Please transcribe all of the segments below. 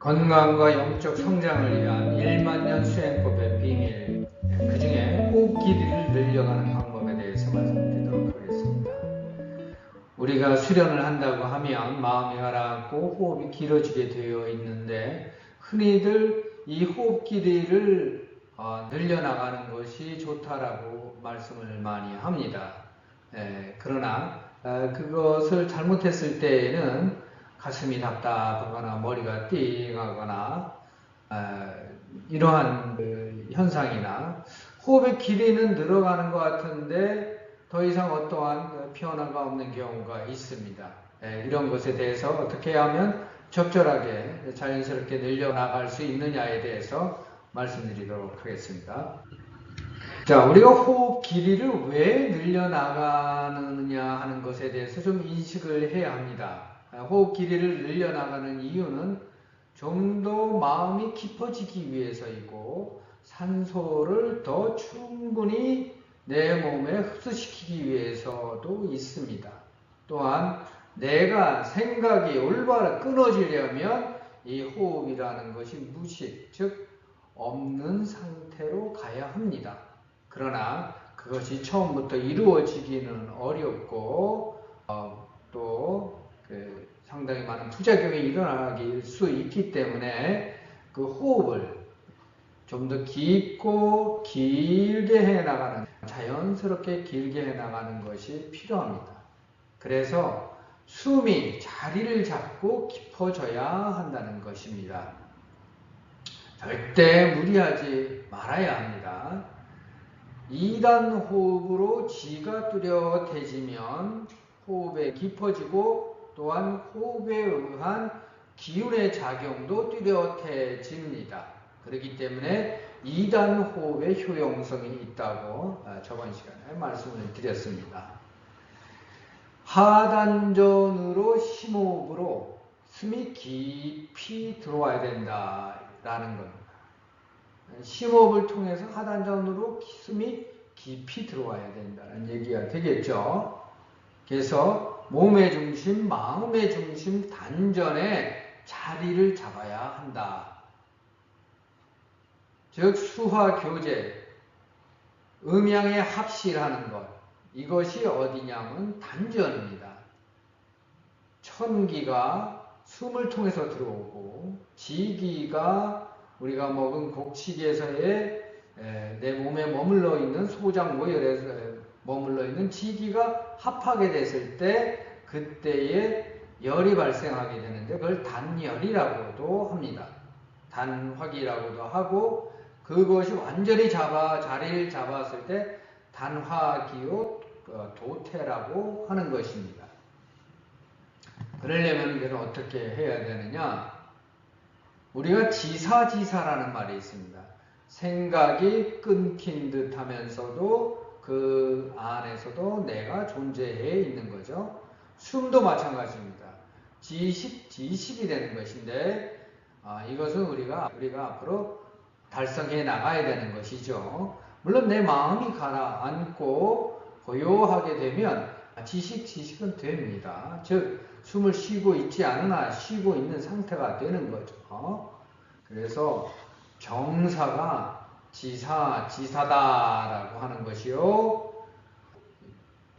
건강과 영적 성장을 위한 1만 년 수행법의 비밀, 그 중에 호흡 길이를 늘려가는 방법에 대해서 말씀드리도록 하겠습니다. 우리가 수련을 한다고 하면 마음이 가라앉고 호흡이 길어지게 되어 있는데, 흔히들 이 호흡 길이를 늘려나가는 것이 좋다라고 말씀을 많이 합니다. 그러나 그것을 잘못했을 때에는 가슴이 답답하거나 머리가 띵하거나 이러한 현상이나 호흡의 길이는 늘어가는 것 같은데 더 이상 어떠한 변화가 없는 경우가 있습니다. 이런 것에 대해서 어떻게 하면 적절하게 자연스럽게 늘려나갈 수 있느냐에 대해서 말씀드리도록 하겠습니다. 자, 우리가 호흡 길이를 왜 늘려나가느냐 하는 것에 대해서 좀 인식을 해야 합니다. 호흡 길이를 늘려나가는 이유는 좀 더 마음이 깊어지기 위해서이고, 산소를 더 충분히 내 몸에 흡수시키기 위해서도 있습니다. 또한 내가 생각이 올바로 끊어지려면 이 호흡이라는 것이 무식, 즉 없는 상태로 가야 합니다. 그러나 그것이 처음부터 이루어지기는 어렵고 또 상당히 많은 부작용이 일어나길 수 있기 때문에 그 호흡을 좀 더 깊고 길게 해나가는, 자연스럽게 길게 해나가는 것이 필요합니다. 그래서 숨이 자리를 잡고 깊어져야 한다는 것입니다. 절대 무리하지 말아야 합니다. 2단 호흡으로 지가 뚜렷해지면 호흡에 깊어지고, 또한 호흡에 의한 기운의 작용도 뚜렷해집니다. 그렇기 때문에 2단 호흡의 효용성이 있다고 저번 시간에 말씀을 드렸습니다. 하단전으로 심호흡으로 숨이 깊이 들어와야 된다라는 겁니다. 심호흡을 통해서 하단전으로 숨이 깊이 들어와야 된다는 얘기가 되겠죠. 그래서 몸의 중심, 마음의 중심 단전에 자리를 잡아야 한다. 즉 수화교제, 음양의 합실하는 것, 이것이 어디냐면 단전입니다. 천기가 숨을 통해서 들어오고, 지기가 우리가 먹은 곡식에서의 내 몸에 머물러 있는 소장 모혈에서 머물러 있는 지기가 합하게 됐을 때 그때에 열이 발생하게 되는데, 그걸 단열이라고도 합니다. 단화기라고도 하고, 그것이 완전히 자리를 잡았을 때 단화기요 도태라고 하는 것입니다. 그러려면 이걸 어떻게 해야 되느냐? 우리가 지사지사라는 말이 있습니다. 생각이 끊긴 듯 하면서도 그 안에서도 내가 존재해 있는 거죠. 숨도 마찬가지입니다. 지식이 되는 것인데, 이것은 우리가 앞으로 달성해 나가야 되는 것이죠. 물론 내 마음이 가라앉고 고요하게 되면 지식은 됩니다. 즉 숨을 쉬고 있지 않으나 쉬고 있는 상태가 되는 거죠. 그래서 정사가 지사다라고 하는 것이요,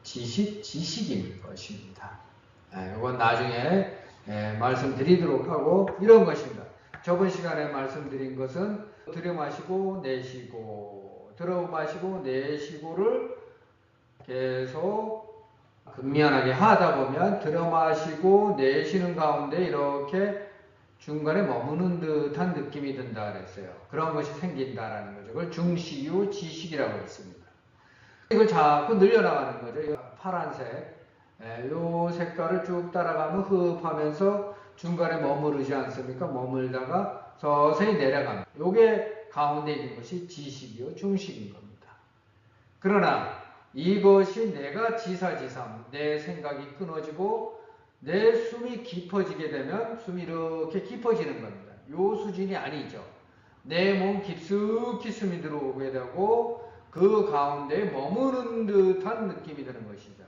지식인 것입니다. 이건 나중에 말씀드리도록 하고, 이런 것입니다. 저번 시간에 말씀드린 것은 들여마시고 내쉬고, 들어마시고 내쉬고를 계속 극면하게 하다 보면 들어마시고 내쉬는 가운데 이렇게 중간에 머무는 듯한 느낌이 든다 그랬어요. 그런 것이 생긴다라는 거죠. 그걸 중식이요 지식이라고 했습니다. 이걸 자꾸 늘려나가는 거죠. 파란색, 이 색깔을 쭉 따라가면 흡하면서 중간에 머무르지 않습니까? 머물다가 서서히 내려갑니다. 이게 가운데 있는 것이 지식이요 중식인 겁니다. 그러나 이것이 내가 지사지삼, 내 생각이 끊어지고 내 숨이 깊어지게 되면 숨이 이렇게 깊어지는 겁니다. 요 수준이 아니죠. 내 몸 깊숙이 숨이 들어오게 되고 그 가운데 머무는 듯한 느낌이 드는 것이죠.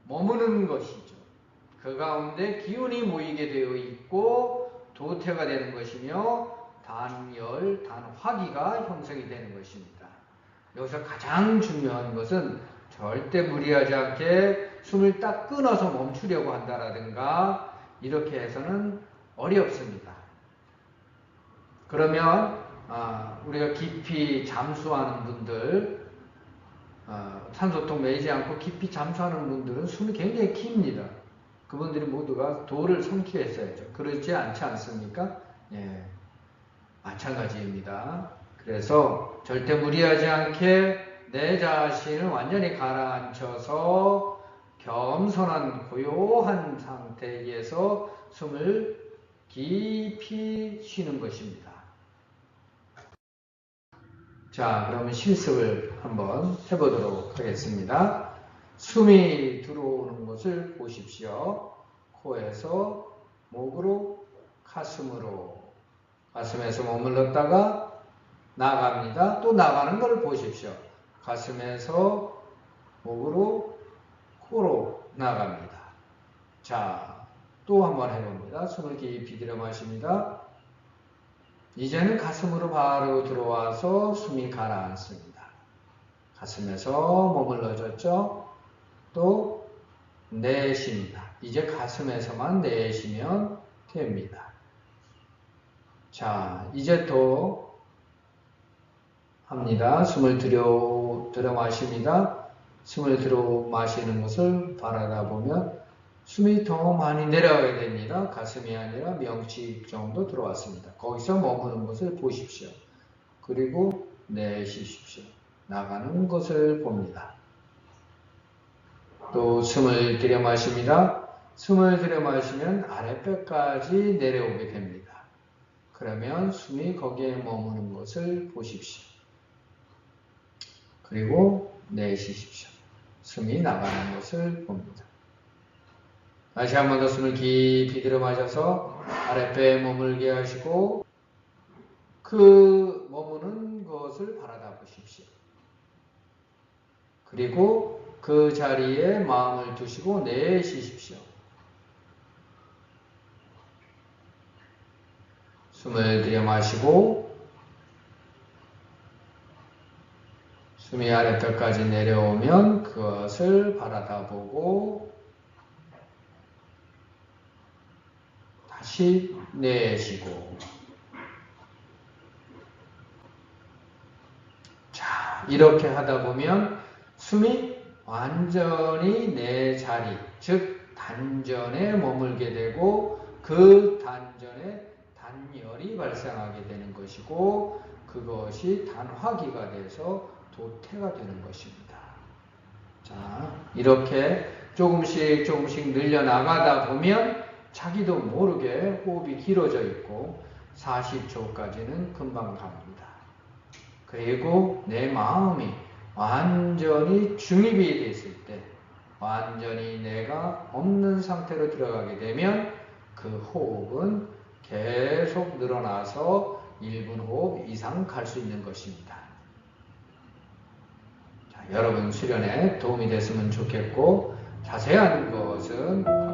머무는 것이죠. 그 가운데 기운이 모이게 되어 있고 도태가 되는 것이며 단열, 단화기가 형성이 되는 것입니다. 여기서 가장 중요한 것은 절대 무리하지 않게 숨을 딱 끊어서 멈추려고 한다라든가 이렇게 해서는 어렵습니다. 그러면 우리가 깊이 잠수하는 분들, 산소통 매이지 않고 깊이 잠수하는 분들은 숨이 굉장히 깁니다. 그분들이 모두가 도를 성취했어야죠. 그렇지 않지 않습니까? 예, 마찬가지입니다. 그래서 절대 무리하지 않게 내 자신을 완전히 가라앉혀서 겸손한 고요한 상태에서 숨을 깊이 쉬는 것입니다. 자, 그러면 실습을 한번 해보도록 하겠습니다. 숨이 들어오는 것을 보십시오. 코에서 목으로 가슴으로, 가슴에서 머물렀다가 나갑니다. 또 나가는 걸 보십시오. 가슴에서 목으로, 코로 나갑니다. 자, 또 한번 해봅니다. 숨을 깊이 들여 마십니다. 이제는 가슴으로 바로 들어와서 숨이 가라앉습니다. 가슴에서 머물러졌죠? 또 내쉽니다. 이제 가슴에서만 내쉬면 됩니다. 자, 이제 또 합니다. 숨을 들여 마십니다. 숨을 들어 마시는 것을 바라다 보면 숨이 더 많이 내려가게 됩니다. 가슴이 아니라 명치 정도 들어왔습니다. 거기서 머무는 것을 보십시오. 그리고 내쉬십시오. 나가는 것을 봅니다. 또 숨을 들여 마십니다. 숨을 들여 마시면 아랫배까지 내려오게 됩니다. 그러면 숨이 거기에 머무는 것을 보십시오. 그리고 내쉬십시오. 숨이 나가는 것을 봅니다. 다시 한 번 더 숨을 깊이 들여 마셔서 아랫배에 머물게 하시고 그 머무는 것을 바라다 보십시오. 그리고 그 자리에 마음을 두시고 내쉬십시오. 숨을 들여 마시고 숨이 아랫배까지 내려오면 그것을 바라다 보고 다시 내쉬고. 자, 이렇게 하다 보면 숨이 완전히 내 자리, 즉 단전에 머물게 되고 그 단전에 단열이 발생하게 되는 것이고 그것이 단화기가 돼서 도태가 되는 것입니다. 자, 이렇게 조금씩 늘려나가다 보면 자기도 모르게 호흡이 길어져 있고 40초까지는 금방 갑니다. 그리고 내 마음이 완전히 중입이 됐을 때, 완전히 내가 없는 상태로 들어가게 되면 그 호흡은 계속 늘어나서 1분 호흡 이상 갈 수 있는 것입니다. 자, 여러분 수련에 도움이 됐으면 좋겠고 자세한 것은